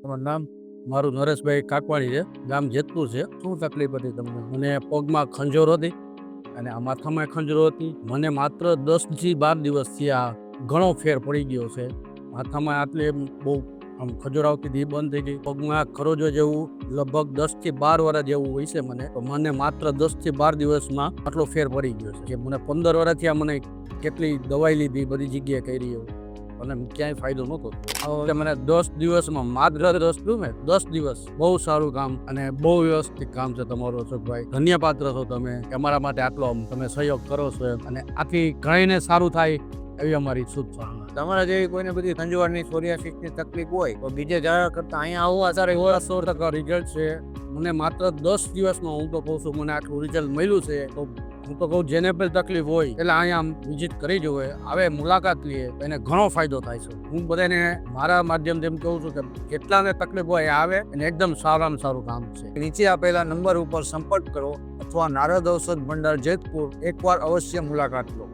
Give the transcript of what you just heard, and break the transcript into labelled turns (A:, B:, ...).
A: તમારું નામ? મારું નરેશભાઈ કાકવાણી છે, ગામ જેતપુર છે. શું તકલીફ હતી તમને? મને પગમાં ખંજોર હતી અને આ માથામાં ખંજોર હતી. મને માત્ર 10 થી 12 દિવસથી આ ઘણો ફેર પડી ગયો છે. માથામાં આટલી એમ બહુ આમ ખંજોર આવતી હતી, બંધ થઈ ગઈ. પગમાં ખરોજો જેવું લગભગ 10 થી 12 વર્ષ જેવું હોય છે મને. તો મને માત્ર 10 થી 12 દિવસમાં આટલો ફેર પડી ગયો છે. કે મને 15 વર્ષથી આ મને કેટલી દવાઈ લીધી, બધી જગ્યાએ કરી અને ક્યાંય ફાયદો નહોતો. એટલે મને 10 દિવસમાં માત્ર 10 દિવસ બહુ સારું કામ અને બહુ વ્યવસ્થિત કામ છે તમારું અશોકભાઈ. ધન્યપાત્ર છો તમે કે અમારા માટે આટલો તમે સહયોગ કરો છો અને આથી ઘણાને સારું થાય એવી અમારી શુભકામના.
B: તમારા જેવી કોઈને બધી ખંજવાળની સોરિયાસિસની તકલીફ હોય તો બીજે જવા કરતા અહીંયા આવવા સારા
A: 100% રિઝલ્ટ છે. મને માત્ર 10 દિવસમાં હું તો કહું છું મને આટલું રિઝલ્ટ મળ્યું છે. તો હું તો કહું જેને પણ તકલીફ હોય એટલે અહીંયા વિઝિટ કરી જવું, આવે મુલાકાત લઈએ તો એને ઘણો ફાયદો થાય છે. હું બધાને મારા માધ્યમથી એમ કહું છું કે કેટલાને તકલીફ હોય એ આવે અને એકદમ સારામાં સારું કામ છે.
B: નીચે આપેલા નંબર ઉપર સંપર્ક કરો અથવા નારદ ઔષધ ભંડાર જેતપુર એકવાર અવશ્ય મુલાકાત લો.